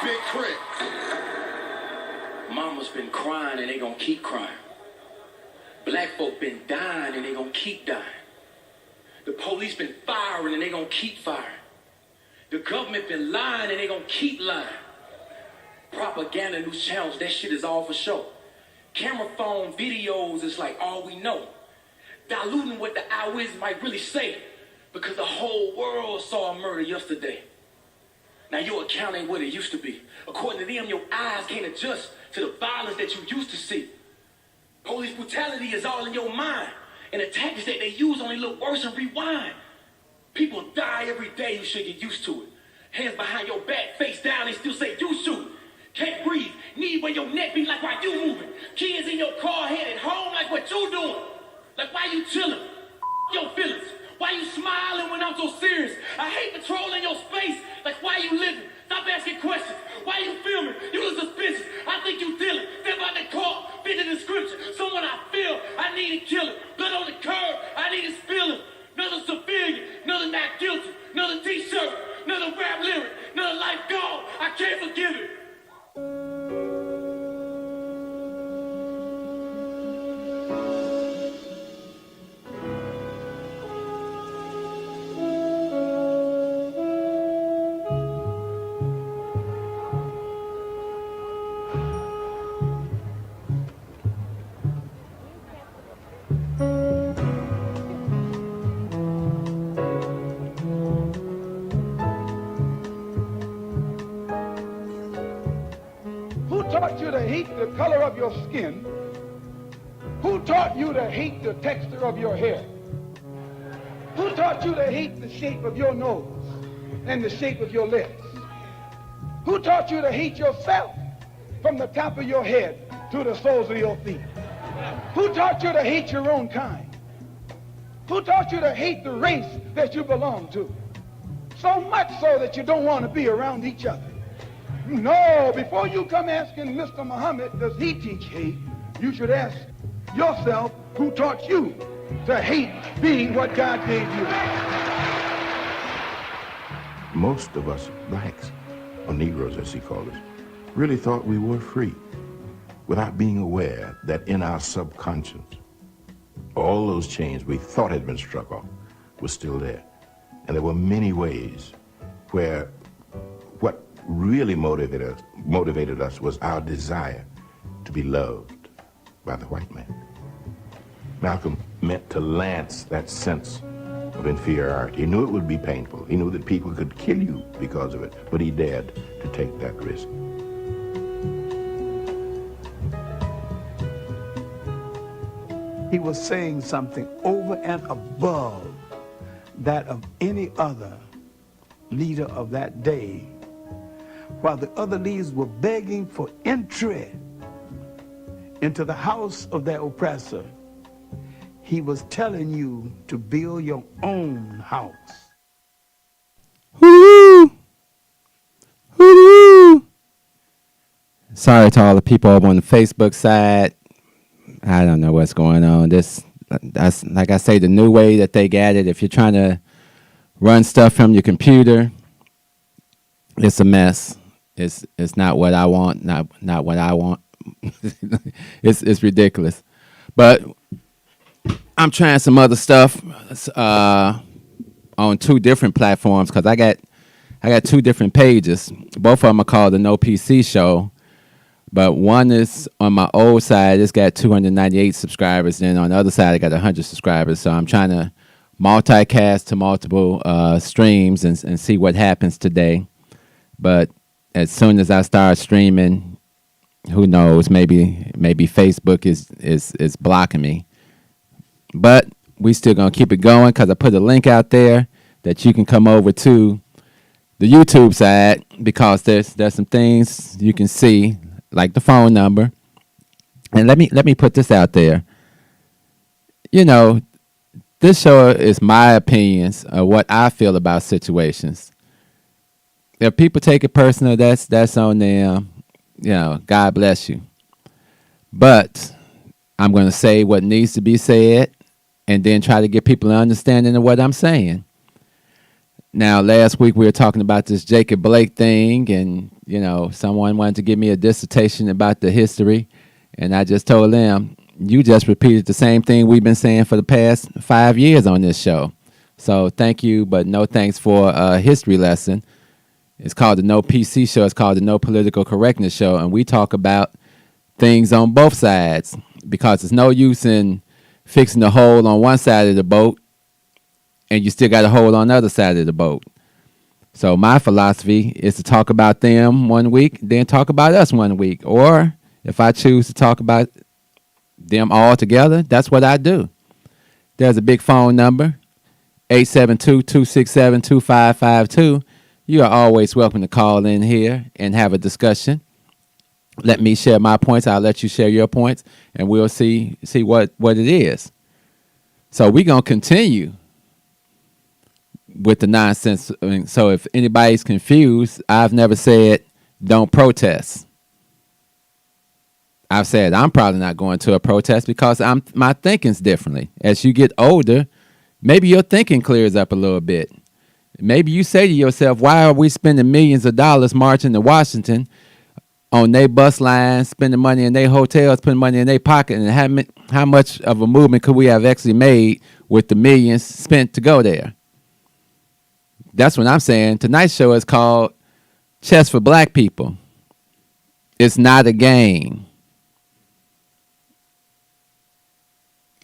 Big Crit. Mama's been crying and they gonna keep crying. Black folk been dying and they gonna keep dying. The police been firing and they gonna keep firing. The government been lying and they gonna keep lying. Propaganda, news channels, that shit is all for show. Camera phone videos is like all we know. Diluting what the eyewitness might really say because the whole world saw a murder yesterday. Now your account ain't what it used to be. According to them, your eyes can't adjust to the violence that you used to see. Police brutality is all in your mind, and the tactics that they use only look worse and rewind. People die every day, you should get used to it. Hands behind your back, face down, they still say you shoot. Can't breathe, knee where your neck be like why you moving. Kids in your car headed home like what you doing. Like why you chilling? Your feelings. Why you smiling when I'm so serious? I hate patrolling your space. Like why you living? Stop asking questions. Why you filming? You look suspicious. I think you dealing. Step out the car, fit the description. Someone I feel I need to kill him. Blood on the curb, I need to spill him. Another civilian, another not guilty, another t-shirt, another rap lyric, another life gone. I can't forgive it. Taught you to hate the color of your skin? Who taught you to hate the texture of your hair? Who taught you to hate the shape of your nose and the shape of your lips? Who taught you to hate yourself from the top of your head to the soles of your feet? Who taught you to hate your own kind? Who taught you to hate the race that you belong to? So much so that you don't want to be around each other. No, before you come asking Mr. Muhammad, does he teach hate, you should ask yourself who taught you to hate being what God gave you. Most of us blacks, or Negroes as he called us, really thought we were free without being aware that in our subconscious, all those chains we thought had been struck off were still there. And there were many ways where what really motivated us was our desire to be loved by the white man. Malcolm meant to lance that sense of inferiority. He knew it would be painful. He knew that people could kill you because of it, but he dared to take that risk. He was saying something over and above that of any other leader of that day. While the other leaders were begging for entry into the house of their oppressor, he was telling you to build your own house. Hoo-doo! Hoo-doo! Sorry to all the people over on the Facebook side. I don't know what's going on. That's like I say, the new way that they got it. If you're trying to run stuff from your computer, it's a mess. It's not what I want, not what I want. It's ridiculous. But I'm trying some other stuff on two different platforms because I got two different pages. Both of them are called the No PC Show. But one is on my old side, it's got 298 subscribers. Then on the other side, I got 100 subscribers. So I'm trying to multicast to multiple streams and see what happens today. But as soon as I start streaming, who knows? Maybe Facebook is blocking me. But we still gonna keep it going because I put a link out there that you can come over to the YouTube side because there's some things you can see, like the phone number. And let me put this out there. You know, this show is my opinions of what I feel about situations. If people take it personal, that's on them. You know, God bless you. But I'm going to say what needs to be said and then try to give people an understanding of what I'm saying. Now, last week we were talking about this Jacob Blake thing, and You know, someone wanted to give me a dissertation about the history, and I just told them, you just repeated the same thing we've been saying for the past 5 years on this show. So thank you, but no thanks for a history lesson. It's called the No PC Show. It's called the No Political Correctness Show, and we talk about things on both sides because there's no use in fixing the hole on one side of the boat and you still got a hole on the other side of the boat. So my philosophy is to talk about them one week, then talk about us one week. Or if I choose to talk about them all together, that's what I do. There's a big phone number, 872-267-2552. You are always welcome to call in here and have a discussion. Let me share my points. I'll let you share your points, and we'll see what it is. So we're going to continue with the nonsense. I mean, so if anybody's confused, I've never said don't protest. I've said I'm probably not going to a protest because my thinking's differently. As you get older, maybe your thinking clears up a little bit. Maybe you say to yourself, why are we spending millions of dollars marching to Washington on their bus lines, spending money in their hotels, putting money in their pocket, and how much of a movement could we have actually made with the millions spent to go there? That's what I'm saying. Tonight's show is called Chess for Black People. It's not a game.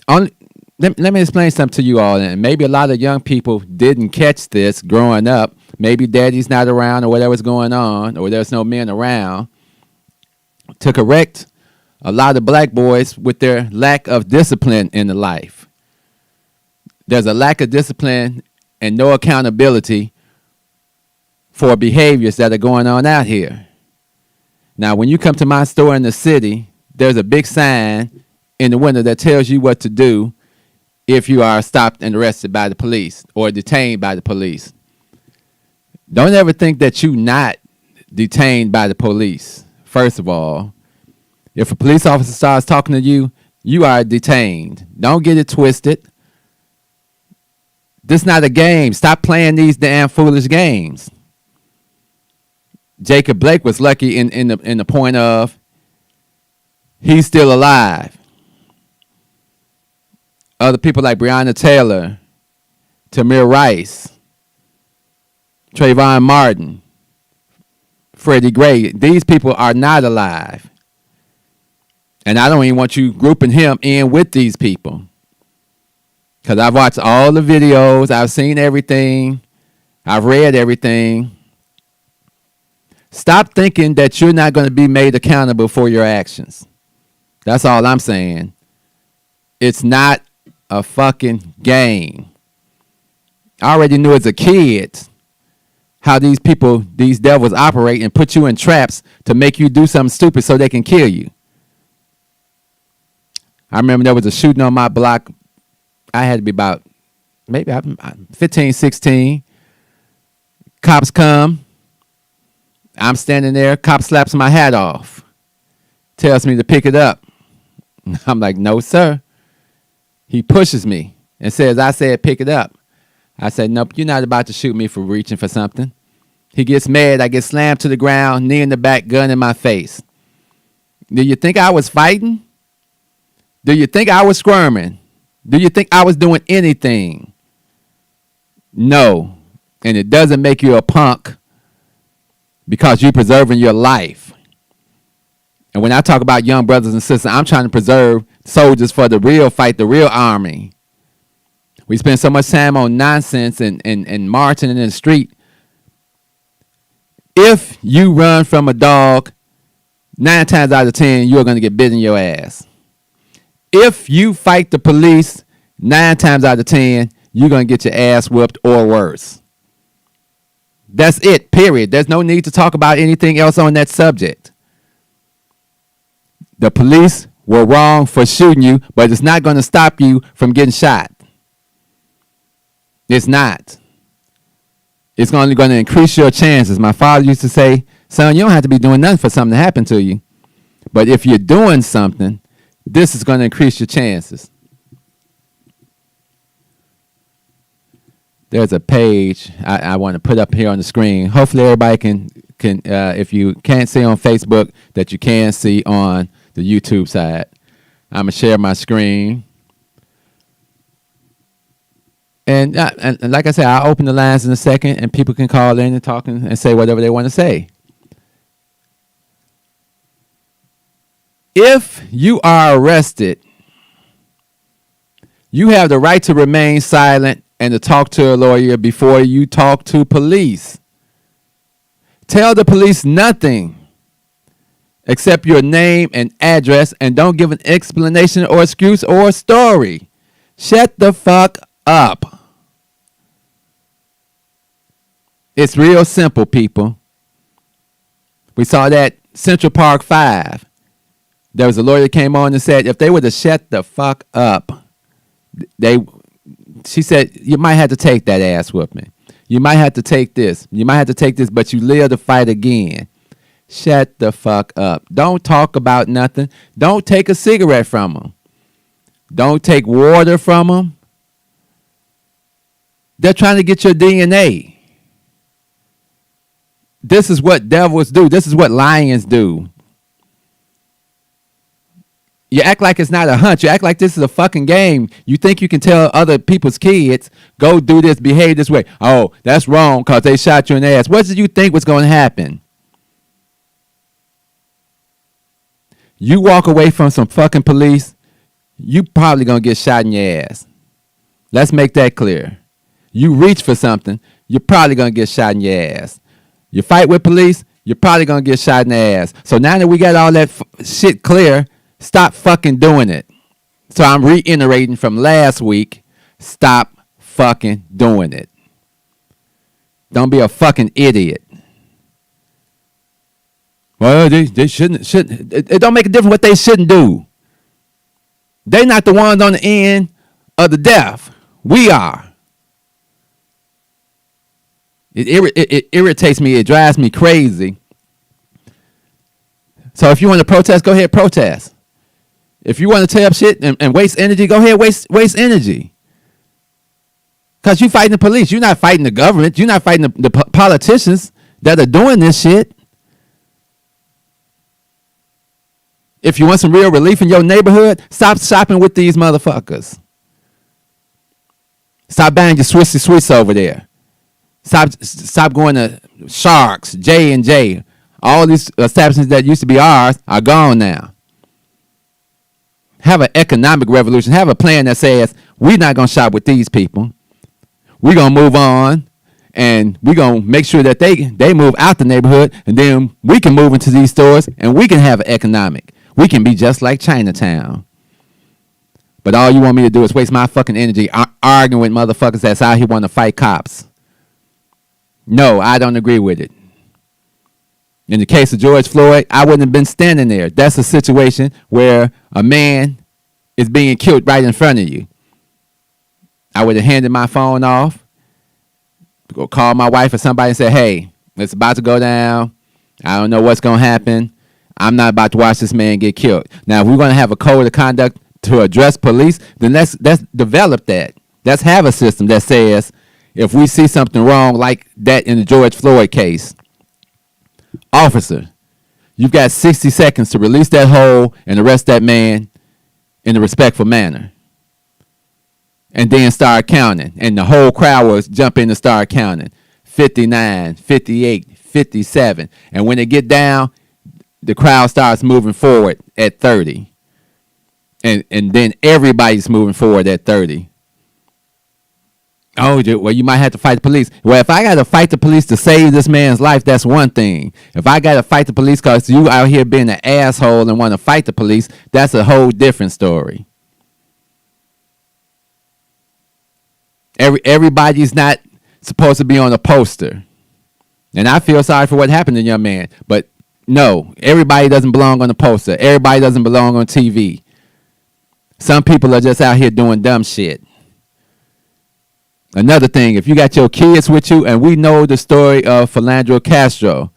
Let me explain something to you all, and maybe a lot of young people didn't catch this growing up. Maybe daddy's not around or whatever's going on, or there's no men around to correct a lot of black boys with their lack of discipline in the life. There's a lack of discipline and no accountability for behaviors that are going on out here. Now, when you come to my store in the city, there's a big sign in the window that tells you what to do if you are stopped and arrested by the police or detained by the police. Don't ever think that you're not detained by the police. First of all, if a police officer starts talking to you, you are detained. Don't get it twisted. This is not a game. Stop playing these damn foolish games. Jacob Blake was lucky in the point of he's still alive. Other people like Breonna Taylor, Tamir Rice, Trayvon Martin, Freddie Gray, these people are not alive. And I don't even want you grouping him in with these people. Because I've watched all the videos. I've seen everything. I've read everything. Stop thinking that you're not going to be made accountable for your actions. That's all I'm saying. It's not a fucking game. I already knew as a kid how these people, these devils operate and put you in traps to make you do something stupid so they can kill you. I remember there was a shooting on my block. I had to be about maybe 15, 16. Cops come. I'm standing there. Cop slaps my hat off. Tells me to pick it up. I'm like, no, sir. He pushes me and says, I said, pick it up. I said, nope, you're not about to shoot me for reaching for something. He gets mad. I get slammed to the ground, knee in the back, gun in my face. Do you think I was fighting? Do you think I was squirming? Do you think I was doing anything? No. And it doesn't make you a punk because you're preserving your life. And when I talk about young brothers and sisters, I'm trying to preserve soldiers for the real fight, the real army. We spend so much time on nonsense and marching in the street. If you run from a dog, 9 times out of 10, you're going to get bit in your ass. If you fight the police, 9 times out of 10, you're going to get your ass whooped or worse. That's it, period. There's no need to talk about anything else on that subject. The police were wrong for shooting you, but it's not going to stop you from getting shot. It's not. It's only going to increase your chances. My father used to say, son, you don't have to be doing nothing for something to happen to you. But if you're doing something, this is going to increase your chances. There's a page I want to put up here on the screen. Hopefully everybody can can, if you can't see on Facebook, that you can see on the YouTube side. I'm gonna share my screen, and like I said, I'll open the lines in a second, and people can call in and talk and say whatever they want to say. If you are arrested, you have the right to remain silent and to talk to a lawyer before you talk to police. Tell the police nothing except your name and address, and don't give an explanation or excuse or story. Shut the fuck up. It's real simple, people. We saw that Central Park 5. There was a lawyer that came on and said if they would have shut the fuck up, she said, you might have to take that ass whooping. You might have to take this. You might have to take this, but you live to fight again. Shut the fuck up. Don't talk about nothing. Don't take a cigarette from them. Don't take water from them. They're trying to get your DNA. This is what devils do. This is what lions do. You act like it's not a hunt. You act like this is a fucking game. You think you can tell other people's kids, go do this, behave this way. Oh, that's wrong because they shot you in the ass. What did you think was going to happen? You walk away from some fucking police, you probably going to get shot in your ass. Let's make that clear. You reach for something, you're probably going to get shot in your ass. You fight with police, you're probably going to get shot in the ass. So now that we got all that shit clear, stop fucking doing it. So I'm reiterating from last week, stop fucking doing it. Don't be a fucking idiot. Well, they shouldn't. It don't make a difference what they shouldn't do. They're not the ones on the end of the death. We are. It irritates me. It drives me crazy. So if you want to protest, go ahead protest. If you want to tear up shit and waste energy, go ahead waste energy. Because you're fighting the police. You're not fighting the government. You're not fighting the politicians that are doing this shit. If you want some real relief in your neighborhood, stop shopping with these motherfuckers. Stop buying your Swissy Swiss over there. Stop going to Sharks, J&J. All these establishments that used to be ours are gone now. Have an economic revolution. Have a plan that says we're not going to shop with these people. We're going to move on, and we're going to make sure that they move out the neighborhood, and then we can move into these stores, and we can have an economic. We can be just like Chinatown. But all you want me to do is waste my fucking energy arguing with motherfuckers that's out here wanting to fight cops. No, I don't agree with it. In the case of George Floyd, I wouldn't have been standing there. That's a situation where a man is being killed right in front of you. I would have handed my phone off, go call my wife or somebody and say, hey, it's about to go down. I don't know what's going to happen. I'm not about to watch this man get killed. Now, if we're going to have a code of conduct to address police, then let's develop that. Let's have a system that says if we see something wrong like that in the George Floyd case, officer, you've got 60 seconds to release that hold and arrest that man in a respectful manner. And then start counting. And the whole crowd will jump in and start counting. 59, 58, 57. And when they get down, the crowd starts moving forward at 30. And then everybody's moving forward at 30. Oh, well, you might have to fight the police. Well, if I got to fight the police to save this man's life, that's one thing. If I got to fight the police because you out here being an asshole and want to fight the police, that's a whole different story. Everybody's not supposed to be on a poster. And I feel sorry for what happened to the young man. But no, everybody doesn't belong on a poster. Everybody doesn't belong on TV. Some people are just out here doing dumb shit. Another thing, if you got your kids with you, and we know the story of Philando Castro,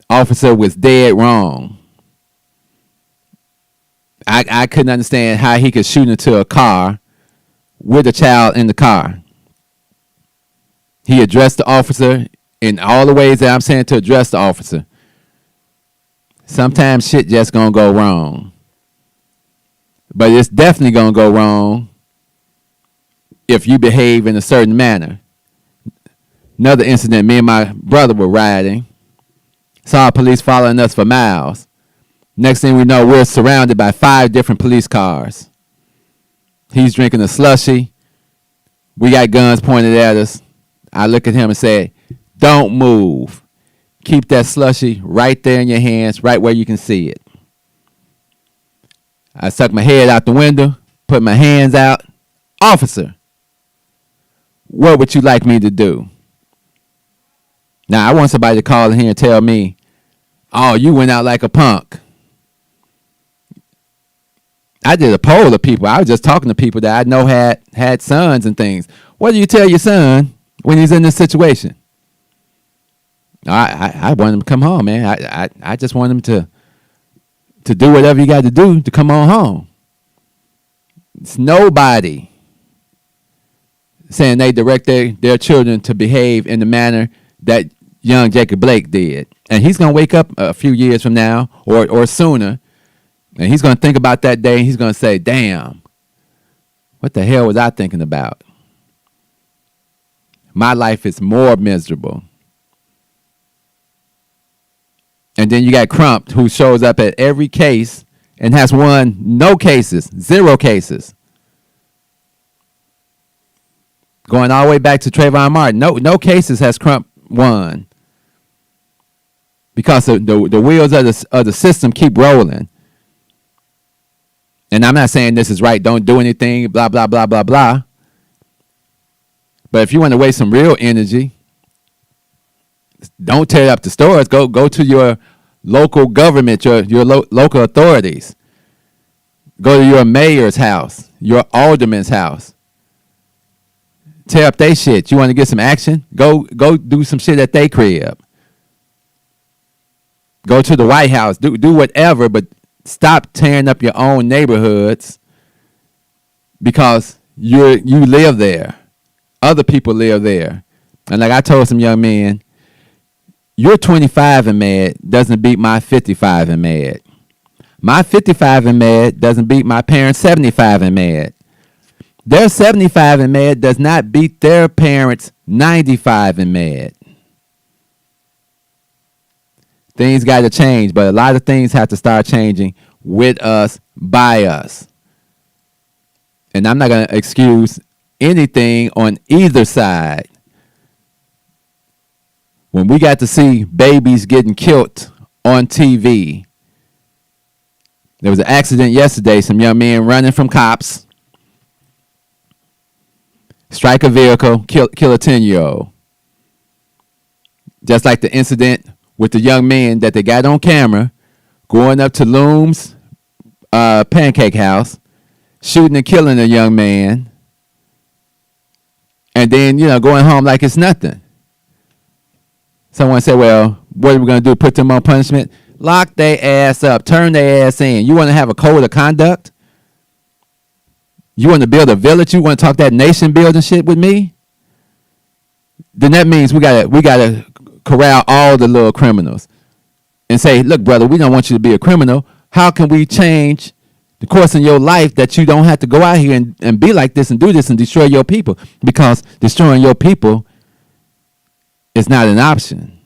officer was dead wrong. I couldn't understand how he could shoot into a car with a child in the car. He addressed the officer in all the ways that I'm saying to address the officer. Sometimes shit just gonna go wrong. But it's definitely gonna go wrong if you behave in a certain manner. Another incident, me and my brother were riding. Saw police following us for miles. Next thing we know, we're surrounded by 5 different police cars. He's drinking a slushie. We got guns pointed at us. I look at him and say, don't move. Keep that slushie right there in your hands, right where you can see it. I stuck my head out the window, put my hands out. Officer, what would you like me to do? Now, I want somebody to call in here and tell me, oh, you went out like a punk. I did a poll of people. I was just talking to people that I know had sons and things. What do you tell your son when he's in this situation? I want him to come home, man. I just want him to do whatever you got to do to come on home. It's nobody saying they direct their children to behave in the manner that young Jacob Blake did. And he's going to wake up a few years from now or sooner, and he's going to think about that day, and he's going to say, damn, what the hell was I thinking about? My life is more miserable. And then you got Crump, who shows up at every case and has won no cases, 0 cases. Going all the way back to Trayvon Martin, no cases has Crump won. Because the wheels of the system keep rolling. And I'm not saying this is right, don't do anything, blah, blah, blah, blah, blah. But if you want to waste some real energy, don't tear up the stores. Go to your local government, your local authorities. Go to your mayor's house, your alderman's house. Tear up their shit. You want to get some action? Go do some shit at their crib. Go to the White House. Do whatever, but stop tearing up your own neighborhoods because you live there. Other people live there. And like I told some young men, your 25 and mad doesn't beat my 55 and mad. My 55 and mad doesn't beat my parents' 75 and mad. Their 75 and mad does not beat their parents' 95 and mad. Things got to change, but a lot of things have to start changing with us, by us. And I'm not going to excuse anything on either side. When we got to see babies getting killed on TV, there was an accident yesterday, some young men running from cops, strike a vehicle, kill a 10-year-old. Just like the incident with the young men that they got on camera going up to Loom's pancake house, shooting and killing a young man, and then, going home like it's nothing. Someone said, well, what are we going to do, put them on punishment? Lock their ass up, turn their ass in. You want to have a code of conduct? You want to build a village? You want to talk that nation building shit with me? Then that means we gotta corral all the little criminals and say, look, brother, we don't want you to be a criminal. How can we change the course in your life that you don't have to go out here and be like this and do this and destroy your people? Because destroying your people is not an option.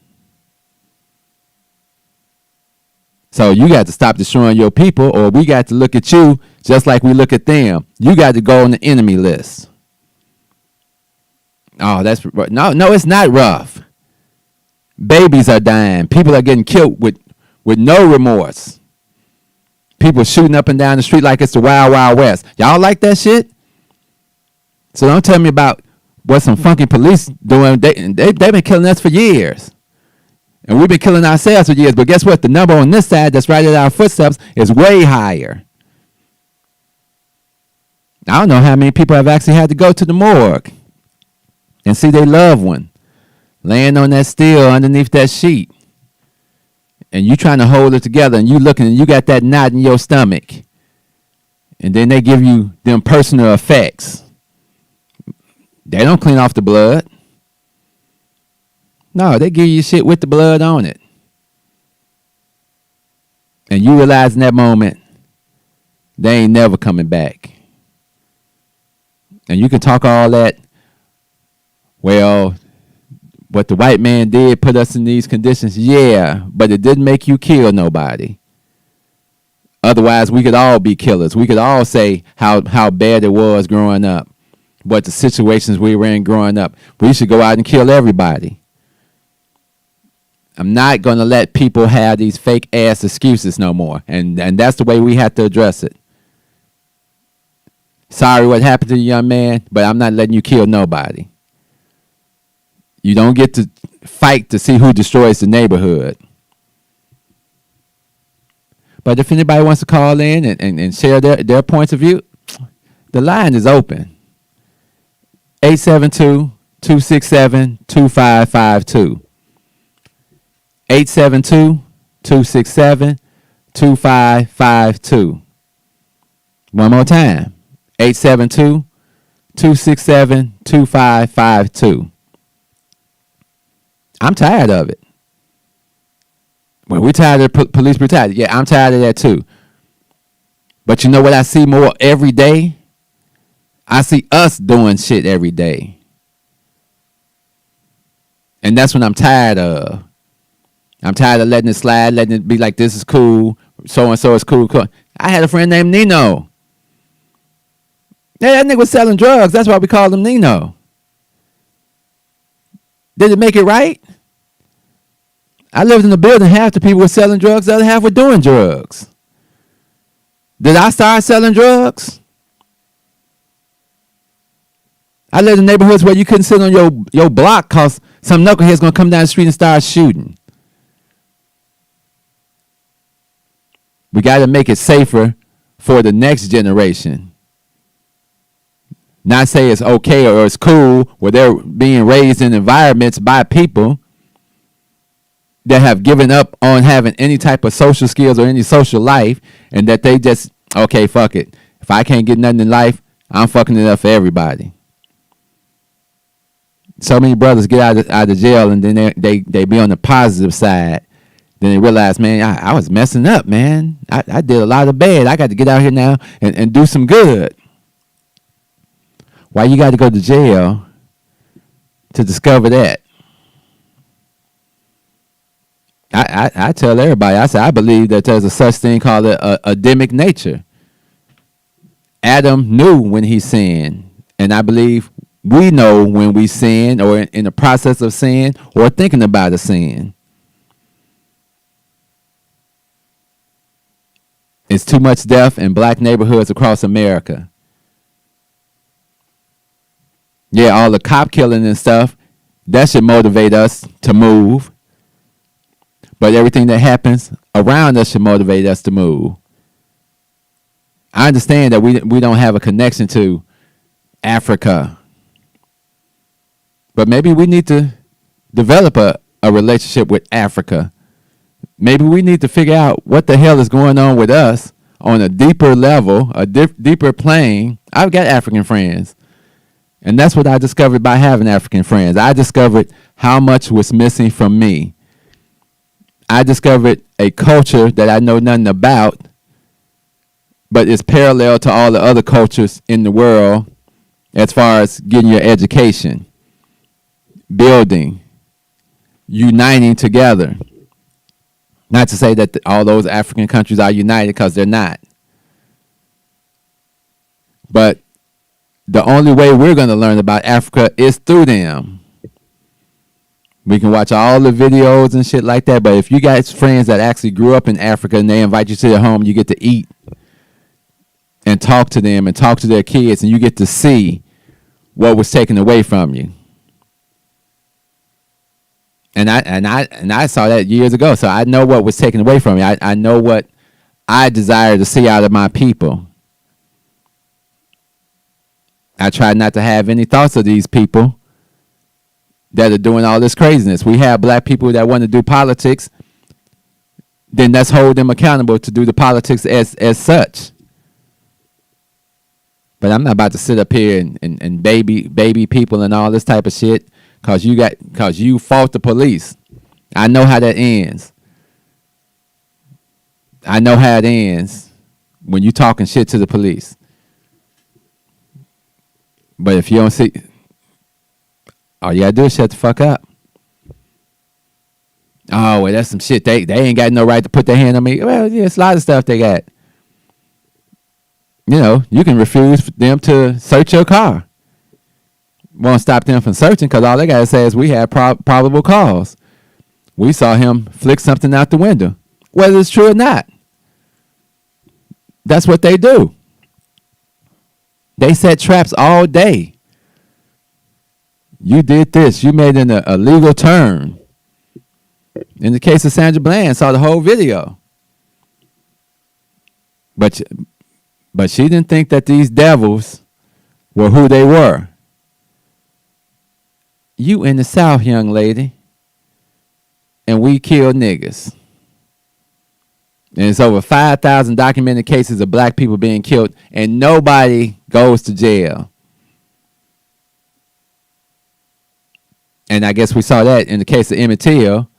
So you got to stop destroying your people, or we got to look at you just like we look at them. You got to go on the enemy list. Oh, no, it's not rough. Babies are dying. People are getting killed with no remorse. People shooting up and down the street like it's the Wild Wild West. Y'all like that shit? So don't tell me about what some funky police doing. They've been killing us for years. And we've been killing ourselves for years. But guess what? The number on this side that's right at our footsteps is way higher. I don't know how many people have actually had to go to the morgue and see their loved one laying on that steel underneath that sheet. And you trying to hold it together, and you looking, and you got that knot in your stomach. And then they give you them personal effects. They don't clean off the blood. No, they give you shit with the blood on it. And you realize in that moment, they ain't never coming back. And you can talk all that, well, what the white man did put us in these conditions. Yeah, but it didn't make you kill nobody. Otherwise, we could all be killers. We could all say how bad it was growing up, what the situations we were in growing up. We should go out and kill everybody. I'm not going to let people have these fake ass excuses no more. And that's the way we have to address it. Sorry what happened to the young man, but I'm not letting you kill nobody. You don't get to fight to see who destroys the neighborhood. But if anybody wants to call in and share their points of view, the line is open. 872-267-2552. 872-267-2552. One more time. 872-267-2552. I'm tired of it. Well, we're tired of police brutality. Yeah, I'm tired of that too. But you know what I see more every day? I see us doing shit every day. And that's what I'm tired of. I'm tired of letting it slide, letting it be like this is cool, so-and-so is cool. I had a friend named Nino. Yeah, that nigga was selling drugs. That's why we called him Nino. Did it make it right? I lived in a building, half the people were selling drugs, the other half were doing drugs. Did I start selling drugs? I lived in neighborhoods where you couldn't sit on your block because some knucklehead's going to come down the street and start shooting. We got to make it safer for the next generation. Not say it's okay or it's cool where they're being raised in environments by people that have given up on having any type of social skills or any social life, and that they just, okay, fuck it. If I can't get nothing in life, I'm fucking it up for everybody. So many brothers get out of jail and then they be on the positive side. Then they realize, man, I was messing up, man. I did a lot of bad. I got to get out here now and do some good. Why you got to go to jail to discover that? I tell everybody, I say, I believe that there's a such thing called a Adamic nature. Adam knew when he sinned, and I believe we know when we sin or in the process of sin or thinking about a sin. It's too much death in black neighborhoods across America. Yeah, all the cop killing and stuff, that should motivate us to move. But everything that happens around us should motivate us to move. I understand that we don't have a connection to Africa. But maybe we need to develop a relationship with Africa. Maybe we need to figure out what the hell is going on with us on a deeper level, a deeper plane. I've got African friends. And that's what I discovered by having African friends. I discovered how much was missing from me. I discovered a culture that I know nothing about, but it's parallel to all the other cultures in the world as far as getting your education, building, uniting together. Not to say that all those African countries are united, because they're not. But the only way we're going to learn about Africa is through them. We can watch all the videos and shit like that, but if you got friends that actually grew up in Africa and they invite you to their home, you get to eat and talk to them and talk to their kids, and you get to see what was taken away from you. And I saw that years ago, so I know what was taken away from me. I know what I desire to see out of my people. I try not to have any thoughts of these people that are doing all this craziness. We have black people that want to do politics, then let's hold them accountable to do the politics as such. But I'm not about to sit up here and baby people and all this type of shit. cause you fought the police. I know how that ends. I know how it ends when you talking shit to the police. But if you don't see, all you gotta do is shut the fuck up. Oh, well, that's some shit. They ain't got no right to put their hand on me. Well, yeah, it's a lot of stuff they got. You know, you can refuse them to search your car. Won't stop them from searching because all they got to say is we had probable cause. We saw him flick something out the window, whether it's true or not. That's what they do. They set traps all day. You did this. You made an illegal turn. In the case of Sandra Bland, saw the whole video. But she didn't think that these devils were who they were. You in the South, young lady, and we kill niggas. And it's over 5,000 documented cases of black people being killed, and nobody goes to jail. And I guess we saw that in the case of Emmett Till,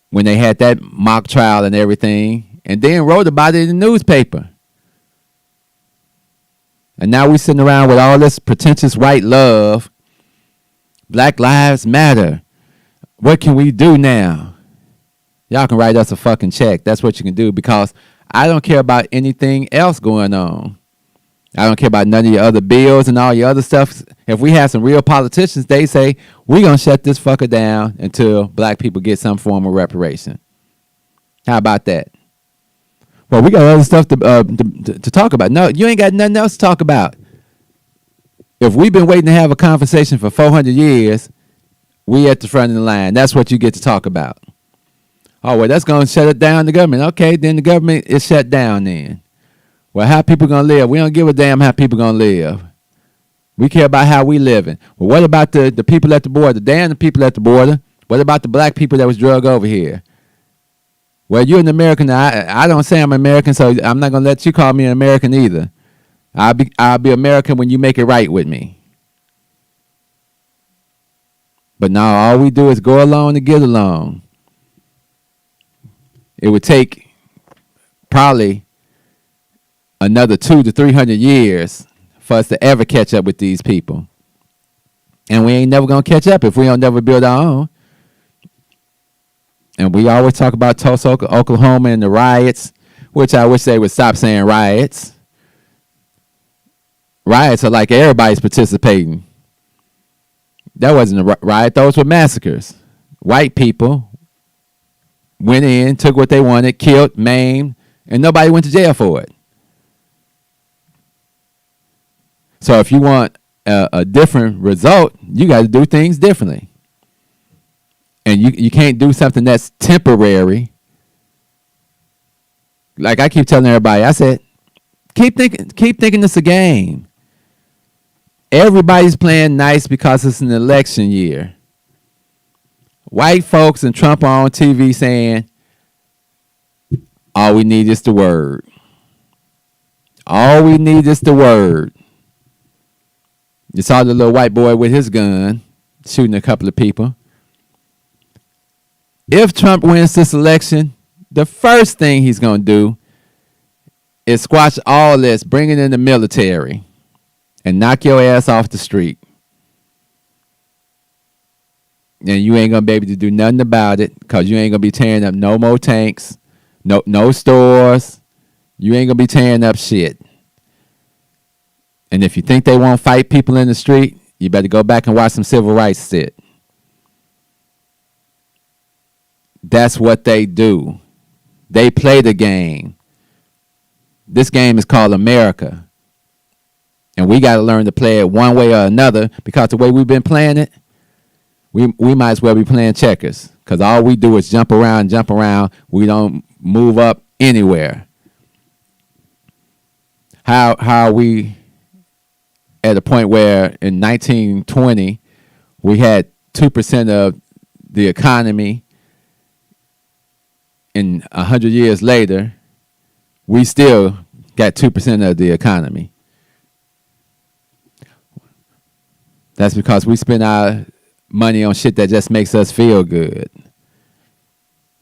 when they had that mock trial and everything, and then wrote about it in the newspaper. And now we sitting around with all this pretentious white love. Black Lives Matter. What can we do now? Y'all can write us a fucking check. That's what you can do, because I don't care about anything else going on. I don't care about none of your other bills and all your other stuff. If we have some real politicians, they say, we're going to shut this fucker down until black people get some form of reparation. How about that? Well, we got other stuff to talk about. No, you ain't got nothing else to talk about. If we've been waiting to have a conversation for 400 years, we at the front of the line. That's what you get to talk about. Oh, well, that's going to shut it down, the government. Okay, then the government is shut down then. Well, how people going to live? We don't give a damn how people going to live. We care about how we living. Well, what about the people at the border? Damn the people at the border. What about the black people that was drug over here? Well, you're an American. I don't say I'm American, so I'm not going to let you call me an American either. I'll be American when you make it right with me. But now all we do is go along to get along. It would take probably another 200 to 300 years for us to ever catch up with these people. And we ain't never going to catch up if we don't never build our own. And we always talk about Tulsa, Oklahoma, and the riots, which I wish they would stop saying riots. Riots are like everybody's participating. That wasn't a riot. Those were massacres. White people went in, took what they wanted, killed, maimed, and nobody went to jail for it. So if you want a different result, you got to do things differently. And you can't do something that's temporary. Like I keep telling everybody, I said, keep thinking this a game. Everybody's playing nice because it's an election year. White folks and Trump are on TV saying, all we need is the word. All we need is the word. You saw the little white boy with his gun shooting a couple of people. If Trump wins this election, the first thing he's going to do is squash all this, bring it in the military, and knock your ass off the street. And you ain't going to be able to do nothing about it because you ain't going to be tearing up no more tanks, no stores. You ain't going to be tearing up shit. And if you think they won't fight people in the street, you better go back and watch some civil rights shit. That's what they do. They play the game. This game is called America. And we got to learn to play it one way or another, because the way we've been playing it, we might as well be playing checkers, because all we do is jump around. We don't move up anywhere. How are we at a point where in 1920 we had 2% of the economy, and 100 years later we still got 2% of the economy? That's because we spend our money on shit that just makes us feel good.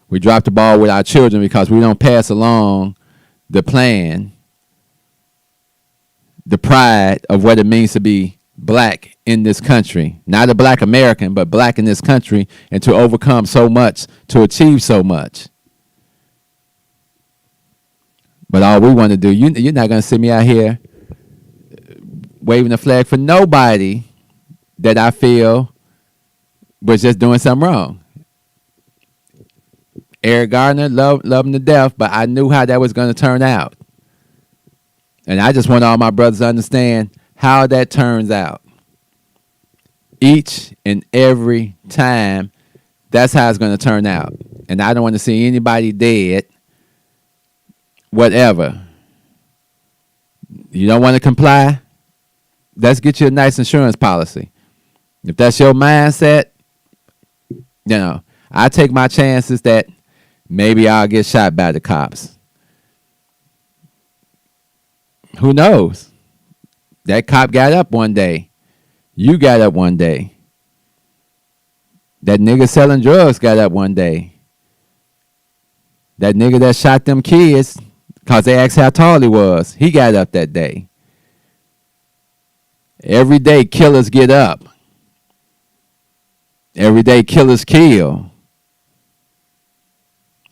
We drop the ball with our children because we don't pass along the plan, the pride of what it means to be black in this country. Not a black American, but black in this country, and to overcome so much, to achieve so much. But all we want to do, you're not going to see me out here waving the flag for nobody that I feel was just doing something wrong. Eric Gardner, love him to death, but I knew how that was going to turn out. And I just want all my brothers to understand how that turns out. Each and every time, that's how it's going to turn out. And I don't want to see anybody dead, whatever. You don't want to comply? Let's get you a nice insurance policy. If that's your mindset, I take my chances that maybe I'll get shot by the cops. Who knows? That cop got up one day. You got up one day. That nigga selling drugs got up one day. That nigga that shot them kids because they asked how tall he was, he got up that day. Every day killers get up. Every day killers kill.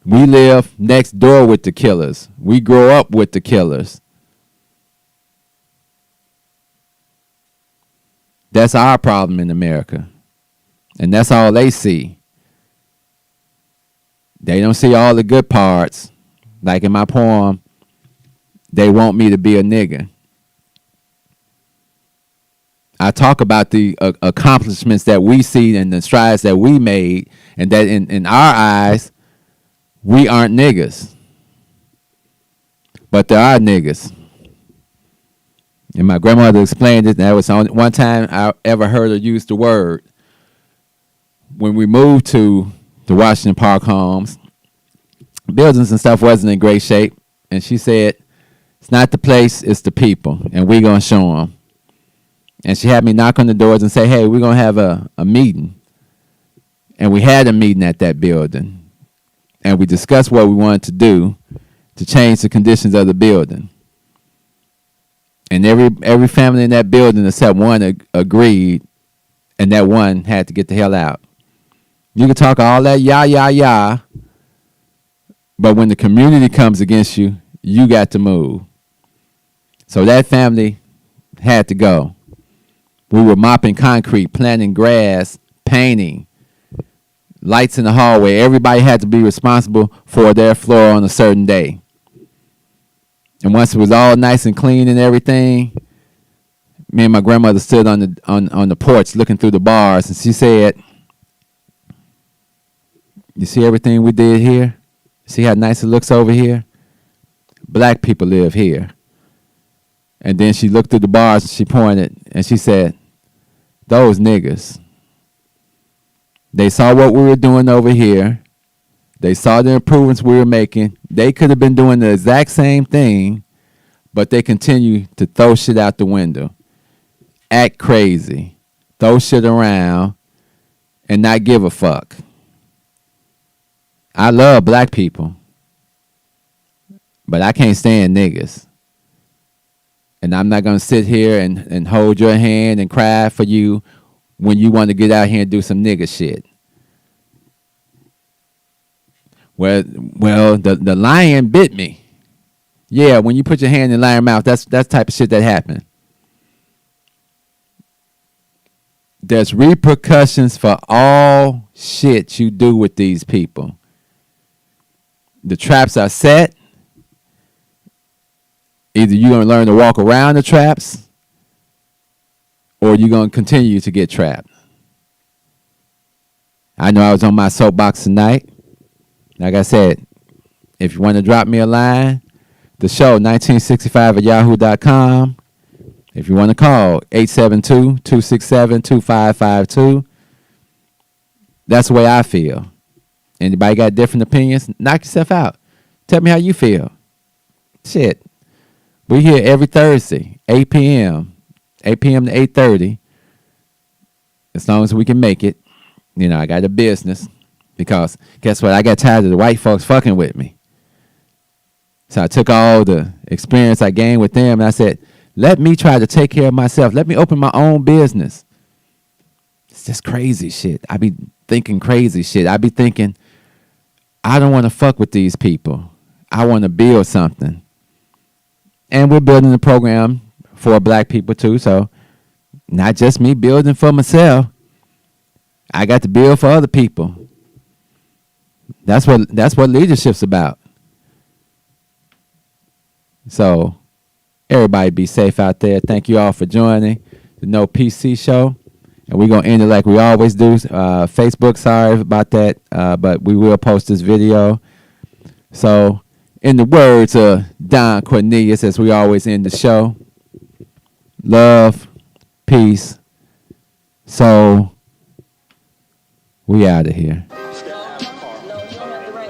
We live next door with the killers. We grow up with the killers. That's our problem in America. And that's all they see. They don't see all the good parts. Like in my poem, they want me to be a nigga. I talk about the accomplishments that we see and the strides that we made, and that in our eyes, we aren't niggas. But there are niggas. And my grandmother explained it. That was the only one time I ever heard her use the word. When we moved to the Washington Park homes, buildings and stuff wasn't in great shape. And she said, it's not the place, it's the people. And we're going to show them. And she had me knock on the doors and say, hey, we're going to have a meeting. And we had a meeting at that building. And we discussed what we wanted to do to change the conditions of the building. And every family in that building except one agreed, and that one had to get the hell out. You can talk all that yah, but when the community comes against you, you got to move. So that family had to go. We were mopping concrete, planting grass, painting, lights in the hallway. Everybody had to be responsible for their floor on a certain day. And once it was all nice and clean and everything, me and my grandmother stood on the porch looking through the bars, and she said, you see everything we did here? See how nice it looks over here? Black people live here. And then she looked through the bars and she pointed and she said, those niggas. They saw what we were doing over here. They saw the improvements we were making. They could have been doing the exact same thing, but they continue to throw shit out the window, act crazy, throw shit around, and not give a fuck. I love black people, but I can't stand niggas. And I'm not going to sit here and hold your hand and cry for you when you want to get out here and do some nigga shit. Well, the lion bit me. Yeah, when you put your hand in the lion's mouth, that's the type of shit that happened. There's repercussions for all shit you do with these people. The traps are set. Either you're going to learn to walk around the traps, or you're going to continue to get trapped. I know I was on my soapbox tonight. Like I said, if you want to drop me a line, the show, 1965@yahoo.com. If you want to call, 872-267-2552. That's the way I feel. Anybody got different opinions? Knock yourself out. Tell me how you feel. Shit. We're here every Thursday, 8 p.m. to 8:30. as long as we can make it. You know, I got a business because guess what? I got tired of the white folks fucking with me. So I took all the experience I gained with them and I said, let me try to take care of myself. Let me open my own business. It's just crazy shit. I be thinking crazy shit. I be thinking, I don't want to fuck with these people. I want to build something. And we're building a program for black people too. So not just me building for myself. I got to build for other people. That's what leadership's about. So everybody be safe out there. Thank you all for joining the No PC show. And we're going to end it like we always do. Facebook, sorry about that, but we will post this video. So in the words of Don Cornelius, as we always end the show, love, peace. So we out of here.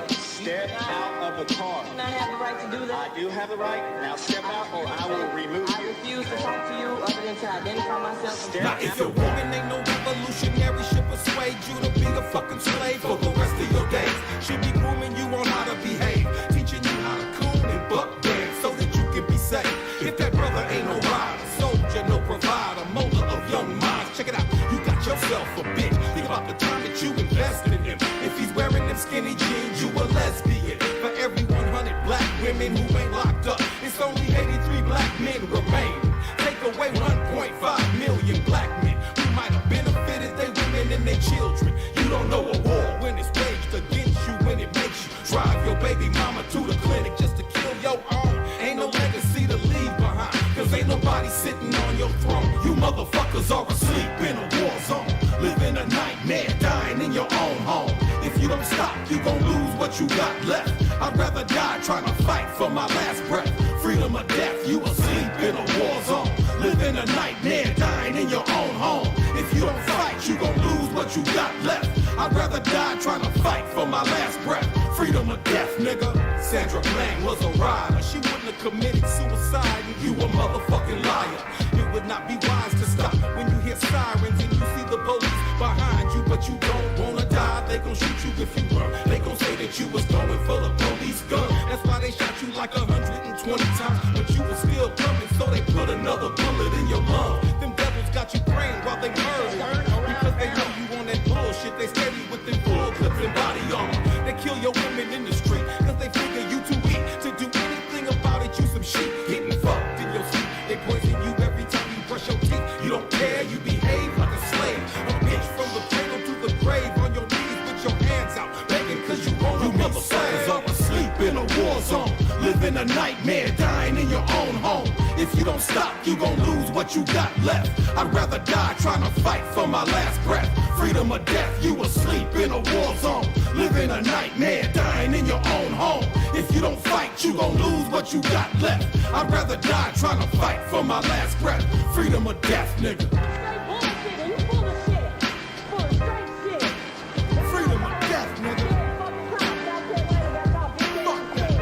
Step out of the car. I have the right to do that. I do have the right. Now step out or I will remove I you. refuse to talk to you other than to identify myself. Step Now if your woman ain't no revolutionary, she'll persuade you to be a fucking slave for the rest of your days. She'll be grooming you on how to behave, teaching you how to coon and buck dance so that you can be safe. If that brother ain't no rider, soldier, no provider, molder of young minds, check it out, you got yourself a bitch. Think about the time that you invested in him. If he's wearing them skinny jeans, you a lesbian. For every 100 black women who ain't locked up, it's only 83 black men remaining. Take away 1.5 million black men who might have benefited their women and their children. You don't know a war when it's waged against you, when it makes you drive your baby mama to the clinic just to kill your own. Ain't no legacy to leave behind, cause ain't nobody sitting on your throne. You motherfuckers are asleep in a war zone, living a nightmare, dying in your own home. If you don't stop, you gon' lose what you got left. I'd rather die trying to fight for my last breath. Freedom or death, you asleep in a war zone, living a nightmare, dying in your own home. If you don't fight, you gon' lose what you got left. I'd rather die trying to fight for my last breath. Freedom or death, nigga. Sandra Bland was a rider. She wouldn't have committed suicide, and you a motherfucking liar. It would not be wise to stop when you hear sirens and you see the police behind you, but you don't wanna die. They gon' shoot you if you run. They gon' say that you was going for the police gun. That's why they shot you like 120 times, but you was still coming, so they put another bullet in your lung. Them devils got you praying while they murder, because they know you on that bullshit. They steady with them bull clips and body armor. They kill your women in the street, cause they figure you too weak to do anything about it. You some shit, getting fucked in your sleep. They poison you every time you brush your teeth. You don't care, you behave like a slave. A bitch from the cradle to the grave, on your knees with your hands out, begging cause you wanna be motherfuckers are asleep in a war zone, living a nightmare, dying in your own home. If you don't stop, you gon' lose what you got left. I'd rather die trying to fight for my last breath. Freedom or death, you asleep in a war zone, living a nightmare, dying in your own home. If you don't fight, you gon' lose what you got left. I'd rather die trying to fight for my last breath. Freedom or death, nigga. You full of shit. Full of straight shit. Freedom or death, nigga. Fuck that.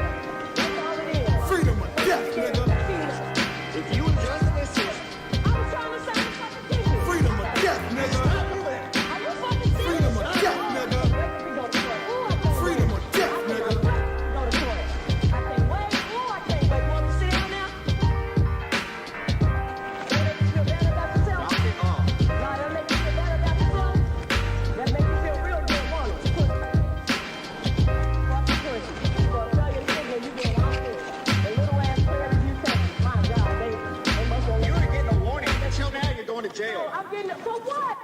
That's all it is. Freedom or death, nigga. If you just listen, I was trying to say fucking tissue. Freedom or death, nigga. Are you fucking serious? Freedom or death, nigga. We go to court. Ooh, I can't Freedom wait. or death, I nigga. can't wait to go to court. I can't wait. Ooh, I can't wait. Want me to sit down now? That make you feel better about yourself? Nah, that make you feel better about yourself? That make you feel real good, won't it? Fucking pussy. Well, tell your nigga you being out there. The little ass prayers you take. My God, they must have... you were getting a warning. Until now, you're going to jail. I'm getting it. For what?